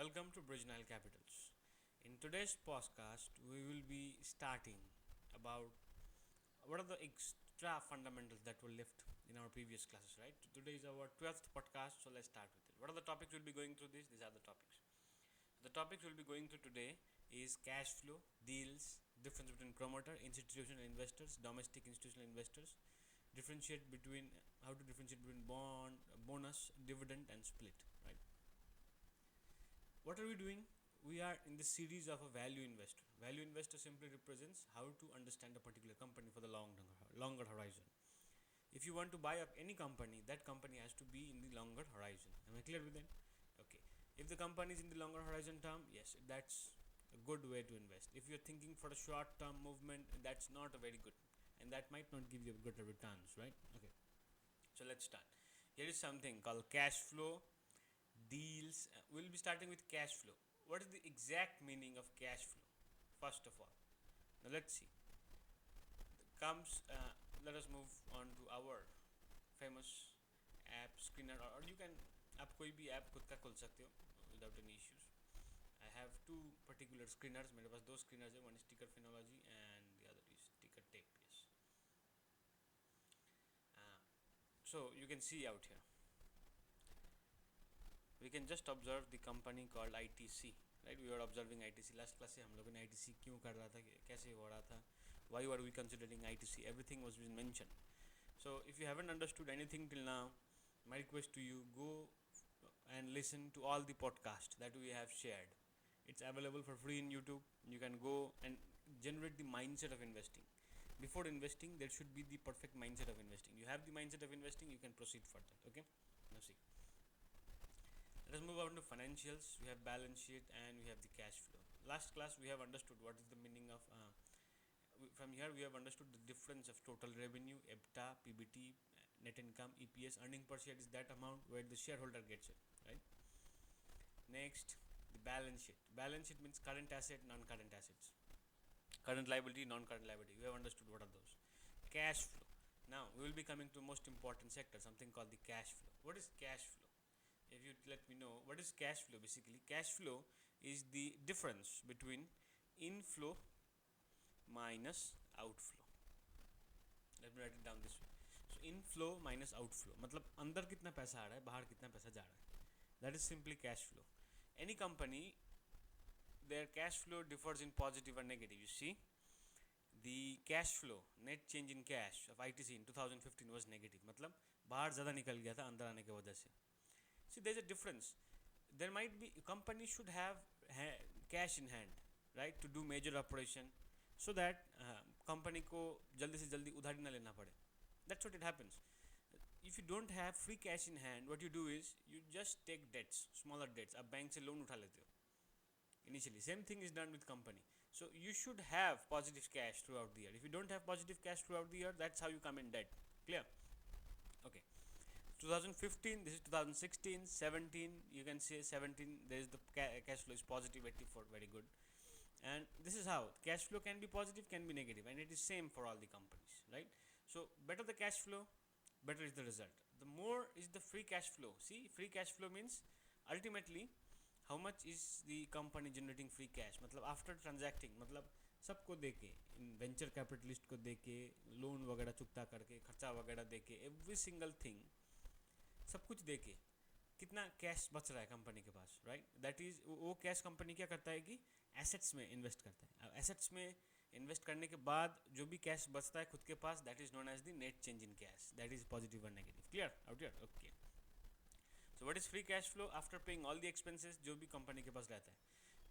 welcome to Bridge Nile Capitals. In today's podcast, we will be starting about what are the extra fundamentals that were left in our previous classes, right? Today is our 12th podcast, so let's start with it. What are the topics we'll be going through this? These are the topics. The topics we'll be going through today is cash flow, deals, difference between promoter, institutional investors, domestic institutional investors, how to differentiate between bond, bonus, dividend, and split, right? What are we doing? We are in the series of a value investor. Value investor simply represents how to understand a particular company for the longer horizon. If you want to buy up any company, that company has to be in the longer horizon. Am I clear with that? Okay. If the company is in the longer horizon term, yes, that's a good way to invest. If you're thinking for a short term movement, that's not a very good, and that might not give you good returns, right? Okay. So let's start. Here is something called cash flow, deals. We'll be starting with cash flow. What is the exact meaning of cash flow? First of all, now let's see. Let us move on to our famous app screener, or you can आप कोई भी app खुद का खोल सकते हो without any issues. I have two particular screeners. मेरे पास दो screeners है. One is ticker phenology and the other is ticker tape. Yes. So you can see out here. We can just observe the company called ITC, right? We were observing ITC last class से हम लोगों ने ITC क्यों कर रहा था, कैसे हो रहा था, why were we considering ITC, everything was been mentioned. So if you haven't understood anything till now, my request to you, go and listen to all the podcasts that we have shared. It's available for free in YouTube. You can go and generate the mindset of investing. Before investing, there should be the perfect mindset of investing. You have the mindset of investing, you can proceed further. Okay, now see. Let us move on to financials. We have balance sheet and we have the cash flow. Last class we have understood what is the meaning of from here we have understood the difference of total revenue, EBITDA, PBT, net income, EPS, earning per share is that amount where the shareholder gets it, right? Next, the balance sheet. Balance sheet means current asset, non-current assets. Current liability, non-current liability. We have understood what are those. Cash flow. Now we will be coming to most important sector, something called the cash flow. What is cash flow? If you let me know what is cash flow, basically cash flow is the difference between inflow minus outflow. Let me write it down this way. So inflow minus outflow, मतलब अंदर कितना पैसा आ रहा है, बाहर कितना पैसा जा रहा है. That is simply cash flow. Any company, their cash flow differs in positive or negative. You see, the cash flow, net change in cash of ITC in 2015 was negative. मतलब बाहर ज़्यादा निकल गया था अंदर आने की वजह से. See, there's a difference. There might be company should have cash in hand, right, to do major operation, so that company को जल्दी से जल्दी उधारी ना लेना पड़े. That's what it happens. If you don't have free cash in hand, what you do is you just take debts, smaller debts. आप bank से लोन उठा लेते हो. Initially, same thing is done with company. So you should have positive cash throughout the year. If you don't have positive cash throughout the year, that's how you come in debt. Clear? Okay. 2015, this is 2016, 17, you can say 17, there is the cash flow is positive 84, very good. And this is how cash flow can be positive, can be negative, and it is same for all the companies, right? So better the cash flow, better is the result. The more is the free cash flow. See, free cash flow means ultimately how much is the company generating free cash, मतलब after transacting, मतलब सबको दे के, venture capitalist को दे के, loan वगैरह चुकता करके, खर्चा वगैरह दे के, एवरी सिंगल थिंग, सब कुछ दे के कितना कैश बच रहा है कंपनी के पास, राइट? दैट इज़ वो कैश कंपनी क्या करता है कि एसेट्स में इन्वेस्ट करता है. एसेट्स में इन्वेस्ट करने के बाद जो भी कैश बचता है खुद के पास, that is known as the net change in cash. That is positive और negative. Clear out here? Okay. So what is free cash flow after paying all the expenses जो भी कंपनी के पास रहता है.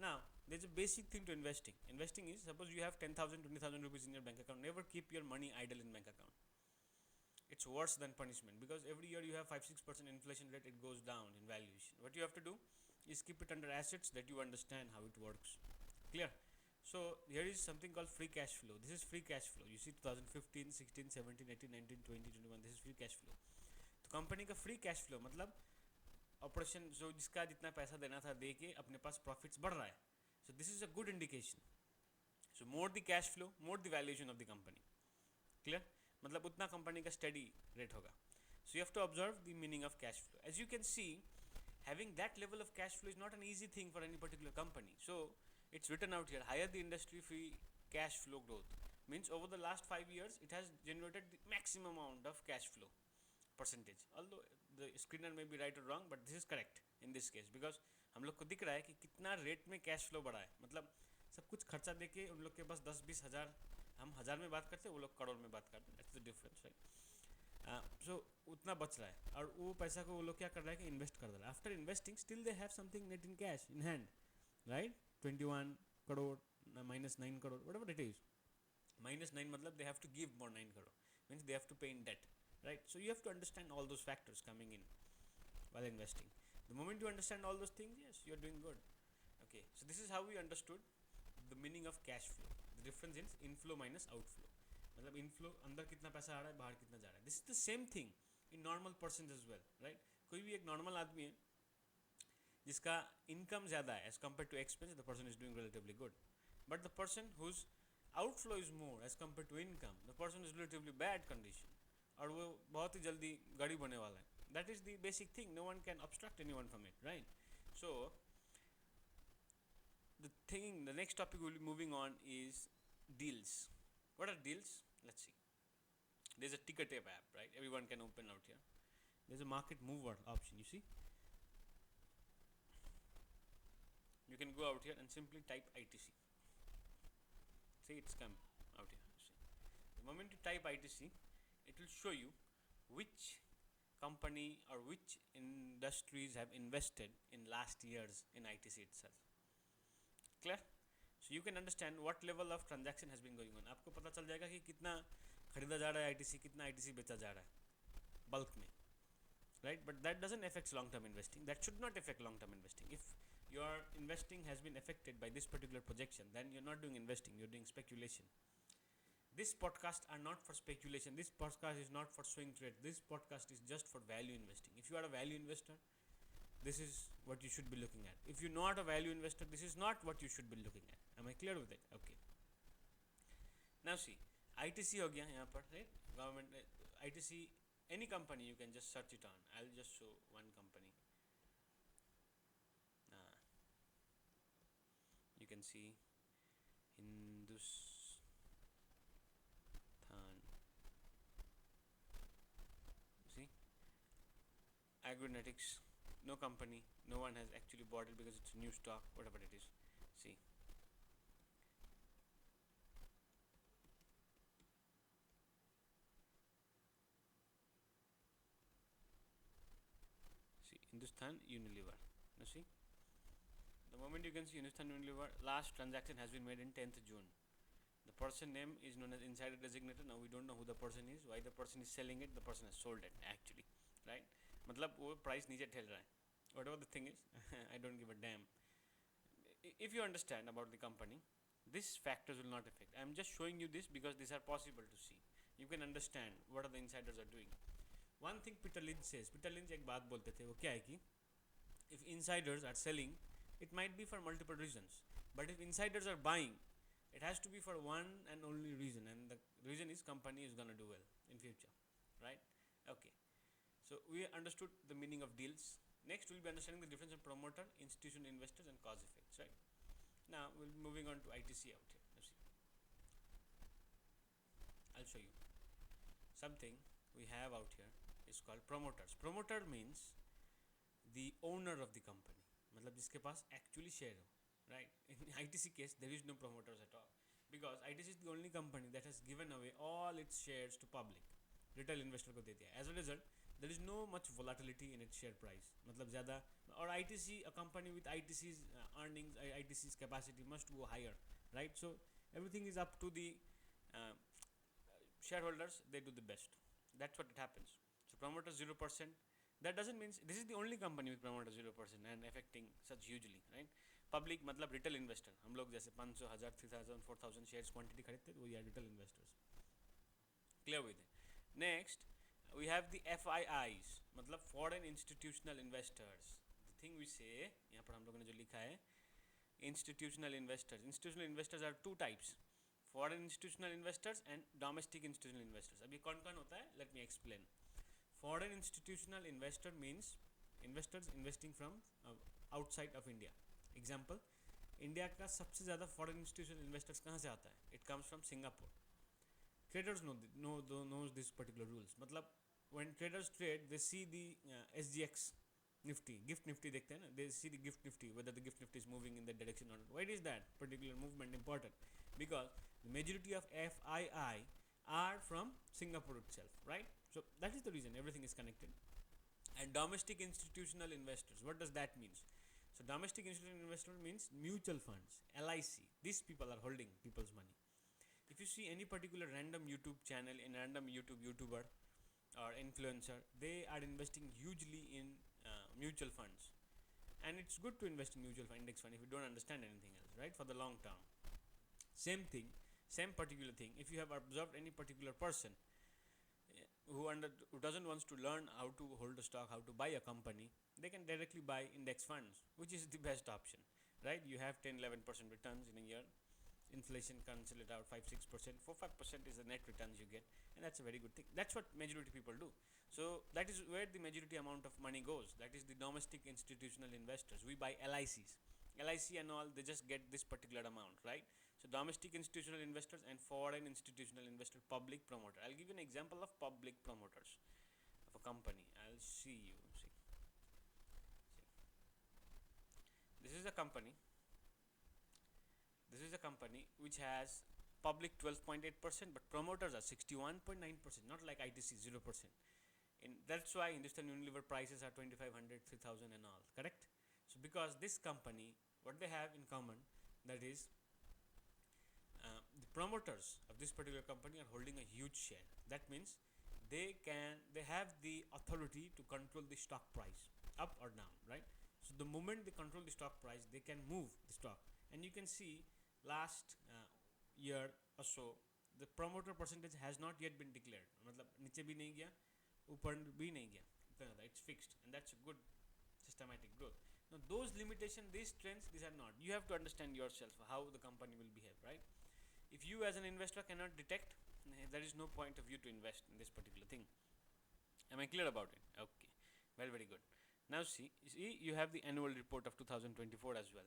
Now, there's a basic thing to investing. Investing is, suppose you have 10,000, 20,000 rupees in your bank account. Never keep your money idle in bank account. It's worse than punishment, because every year you have 5-6% inflation rate, it goes down in valuation. What you have to do is keep it under assets that you understand how it works. Clear? So here is something called free cash flow. This is free cash flow. You see 2015, 16, 17, 18, 19, 20, 21. This is free cash flow. तो company का free cash flow मतलब operation जो जिसका जितना पैसा देना था दे के अपने पास प्रॉफिट्स बढ़ रहा है. So this is a good indication. So more the cash flow, more the valuation of the company. Clear? मतलब उतना कंपनी का स्टडी रेट होगा. So you have to observe the meaning of cash flow. As you can see, having that level of cash flow is not an easy thing for any particular company. So it's written out here, higher the industry free cash flow growth means over the last 5 years it has generated the maximum amount of cash flow percentage. Although the screener may be right or wrong, but this is correct in this case because हम लोग को दिख रहा है कि कितना rate में cash flow बढ़ा है. मतलब सब कुछ खर्चा देके उन लोग के पास 10-20 हज़ार, हम हज़ार में बात करते हैं, वो लोग करोड़ में बात करते हैं. That's the difference, right. So उतना बच रहा है और वो पैसा को वो लोग क्या कर रहा है कि इन्वेस्ट कर रहा है. After investing still they have something net in cash in hand, right. 21 crore -9 crore whatever it is. -9 मतलब they have to give more 9 crore, means they have to pay in debt, right? So you have to understand all those factors coming in while investing. The moment you understand all those things, yes, you are doing good. Okay, so this is how we understood the meaning of cash flow. The difference is inflow minus outflow. मतलब inflow अंदर कितना पैसा आ रहा है, बाहर कितना जा रहा है. This is the same thing in normal persons as well, right? कोई भी एक normal आदमी है जिसका income ज़्यादा है as compared to expense, the person is doing relatively good. But the person whose outflow is more as compared to income, the person is relatively bad condition और वो बहुत ही जल्दी गाड़ी बनने वाला है. That is the basic thing. No one can obstruct anyone from it, right? So the next topic we'll be moving on is deals. What are deals? Let's see. There's a ticker tape app, right? Everyone can open out here. There's a market mover option, you see. You can go out here and simply type ITC. See, it's come out here. You see. The moment you type ITC, it will show you which company or which industries have invested in last years in ITC itself. Clear? So you can understand what level of transaction has been going on. आपको पता चल जाएगा कि कितना खरीदा जा रहा है ITC, कितना ITC बेचा जा रहा है bulk में, right? But that doesn't affect long-term investing. That should not affect long-term investing. If your investing has been affected by this particular projection, then you're not doing investing, you're doing speculation. This podcast are not for speculation. This podcast is not for swing trade. This podcast is just for value investing. If you are a value investor, this is what you should be looking at. If you're not a value investor, this is not what you should be looking at. Am I clear with it? Okay. Now see, ITC हो गया यहाँ पर, right? Government ITC, any company you can just search it on. I'll just show one company. You can see Hindustan. See, agronetics, no company, no one has actually bought it because it's a new stock, whatever it is. See, Hindustan Unilever. Now see, the moment you can see Hindustan Unilever, last transaction has been made in 10th June. The person name is known as insider designated. Now we don't know who the person is, why the person is selling it. The person has sold it actually, right? मतलब वो price नीचे ठेल रहा है. Whatever the thing is, I don't give a damn. If you understand about the company, these factors will not affect. I am just showing you this because these are possible to see. You can understand what are the insiders are doing. One thing Peter Lynch says. Peter Lynch एक बात बोलते थे, वो क्या है कि if insiders are selling, it might be for multiple reasons. But if insiders are buying, it has to be for one and only reason, and the reason is company is gonna do well in future, right? Okay. So we understood the meaning of deals. Next we'll be understanding the difference in promoter, institutional investors and cause effects, right? Now we'll be moving on to ITC out here. Let's see. I'll show you. Something we have out here is called promoters. Promoter means the owner of the company. मतलब जिसके पास actually share हो, right? In ITC case there is no promoters at all because ITC is the only company that has given away all its shares to public. Retail investor को दे दिया. As a result, there is no much volatility in its share price. मतलब ज़्यादा और ITC, a company with ITC's earnings, ITC's capacity must go higher, right? So everything is up to the shareholders. They do the best. That's what it happens. So promoters 0%. That doesn't mean this is the only company with promoter 0% and affecting such hugely, right? Public मतलब retail investor. हम लोग जैसे 500, 1000, 3000, 4000 shares quantity खरीदते हैं, वो ये retail investors. Clear with it. Next, we have the FIIs, मतलब foreign institutional investors. The thing we say, यहाँ पर हम लोगों ने जो लिखा है, institutional investors. Institutional investors are two types: foreign institutional investors and domestic institutional investors. अब ये कौन-कौन होता है? Let me explain. Foreign institutional investor means investors investing from outside of India. Example, India का सबसे ज़्यादा फॉरेन इंस्टीट्यूशनल इन्वेस्टर्स कहाँ से आता है? It comes from Singapore. Traders knows this particular rules. मतलब when traders trade, they see the SGX Nifty, Gift Nifty देखते हैं ना, they see the Gift Nifty, whether the Gift Nifty is moving in that direction or not. Why is that particular movement important? Because the majority of FII are from Singapore itself, right? So that is the reason everything is connected. And domestic institutional investors, what does that mean? So domestic institutional investor means mutual funds, LIC. These people are holding people's money. If you see any particular random YouTube channel, in random YouTuber or influencer, they are investing hugely in mutual funds, and it's good to invest in mutual fund, index fund, if you don't understand anything else, right? For the long term. Same thing, same particular thing. If you have observed any particular person who doesn't wants to learn how to hold a stock, how to buy a company, they can directly buy index funds, which is the best option, right? You have 10-11% returns in a year. Inflation cancel it out, 5-6%, 4-5% is the net returns you get, and that's a very good thing. That's what majority people do. So that is where the majority amount of money goes. That is the domestic institutional investors. We buy LICs, LIC and all, they just get this particular amount, right? So domestic institutional investors and foreign institutional investor, public promoter. I'll give you an example of public promoters of a company. I'll see you. See. This is a company. This is a company which has public 12.8%, but promoters are 61.9%, not like ITC 0%. And that's why Hindustan Unilever prices are 2,500, 3,000 and all, correct? So because this company, what they have in common, that is the promoters of this particular company are holding a huge share. That means they have the authority to control the stock price up or down, right? So the moment they control the stock price, they can move the stock. And you can see last year or so, the promoter percentage has not yet been declared. मतलब नीचे भी नहीं गया, ऊपर भी नहीं गया. It's fixed, and that's a good systematic growth. Now those limitations, these trends, these are not. You have to understand yourself how the company will behave, right? If you as an investor cannot detect, there is no point of you to invest in this particular thing. Am I clear about it? Okay, well, very good. Now see, you have the annual report of 2024 as well,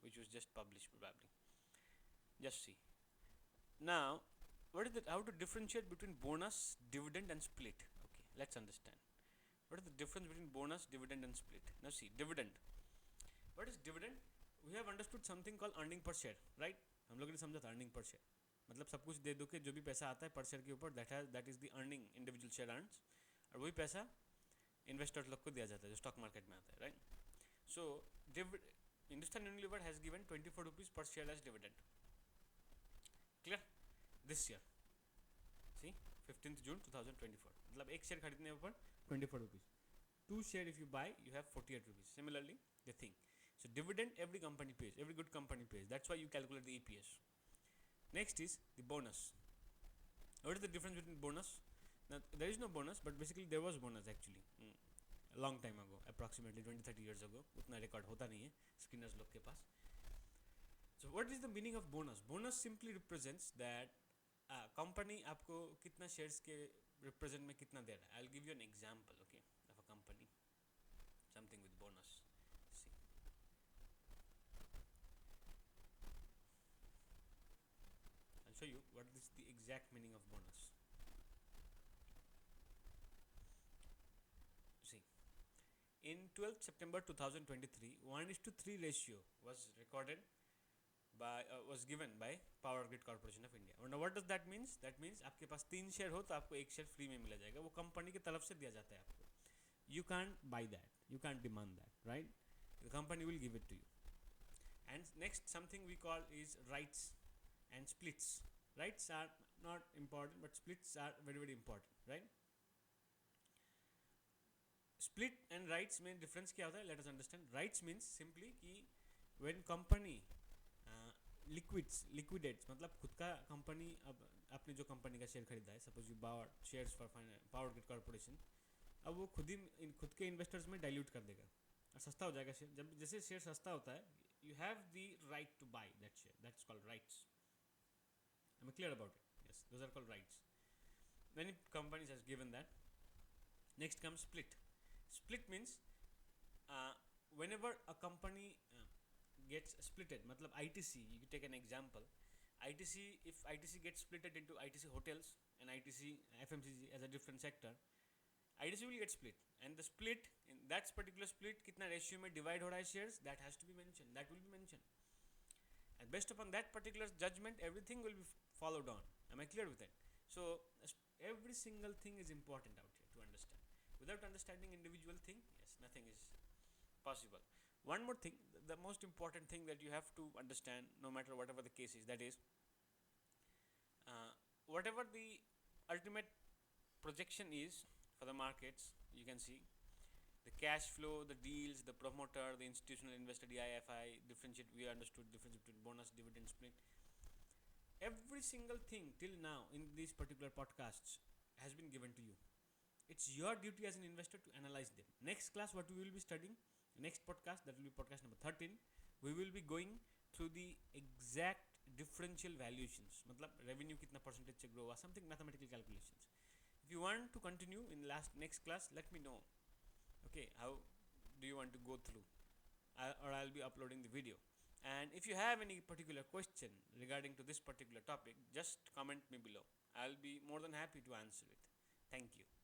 which was just published probably. Just see. Now, what is how to differentiate between bonus, dividend and split? Okay, let's understand. What is the difference between bonus, dividend and split? Now see, dividend. What is dividend? We have understood something called earning per share, right? हम लोगों ने समझा था earning per share. मतलब सब कुछ दे दो के जो भी पैसा आता है per share के ऊपर, that is the earning individual share earns, और वही पैसा इन्वेस्टर्स लोग को दिया जाता है जो स्टॉक मार्केट में आता है, right? So Hindustan Unilever has given 24 rupees पर share as dividend. Clear? This year see 15th June 2024, मतलब एक शेयर खरीदने पर 24 rupees. 2 share if you buy you have 48 rupees. Similarly the thing. So dividend every company pays, every good company pays. That's why you calculate the EPS. Next is the bonus. What is the difference between bonus? Now there is no bonus, but basically there was bonus actually a long time ago, approximately 20-30 years ago. उतना record होता नहीं है screeners लोग के पास. So what is the meaning of bonus? Bonus simply represents that company आपको कितना shares के represent में कितना दे रहा है. I'll give you an example, okay, of a company, something with bonus. See. I'll show you what is the exact meaning of bonus. See, in 12th September 2023, 1:3 ratio was recorded by was given by Power Grid Corporation of India. Now what does that means? That means आपके पास 3 share हो तो आपको 1 share free में मिला जाएगा. वो company की तरफ से दिया जाता है आपको. You can't buy that. You can't demand that, right? The company will give it to you. And next, something we call is rights and splits. Rights are not important, but splits are very, very important, right? Split and rights में difference क्या होता है? Let us understand. Rights means simply कि when company liquidates, मतलब खुद का company, अब आपने जो कंपनी का शेयर खरीदा है, suppose you bought shares for power grid corporation, अब वो खुद के इन्वेस्टर्स में डाइल्यूट कर देगा और सस्ता हो जाएगा शेयर. जब जैसे शेयर सस्ता होता है, you have the right to buy that share. That's called rights. Am I clear about it? Yes, those are called rights. Many companies has given that. Next comes split. Split means whenever a company gets splitted, matlab ITC, you take an example, ITC, if ITC gets splitted into ITC hotels and ITC FMCG as a different sector, ITC will get split, and the split, in that particular split kitna ratio mein divide ho raha hai shares, that has to be mentioned, that will be mentioned, and based upon that particular judgment everything will be followed on. Am I clear with that? So every single thing is important out here to understand. Without understanding individual thing, yes, nothing is possible. One more thing, the most important thing that you have to understand, no matter whatever the case is, that is whatever the ultimate projection is for the markets, you can see the cash flow, the deals, the promoter, the institutional investor, DII, FII, differentiate, we understood difference between bonus, dividend, split. Every single thing till now in these particular podcasts has been given to you. It's your duty as an investor to analyze them. Next class, what we will be studying, next podcast, that will be podcast number 13, we will be going through the exact differential valuations, matlab revenue kitna percentage se grow, something mathematical calculations. If you want to continue in next class, let me know. Okay, how do you want to go through, or I'll be uploading the video. And if you have any particular question regarding to this particular topic, just comment me below. I'll be more than happy to answer it. Thank you.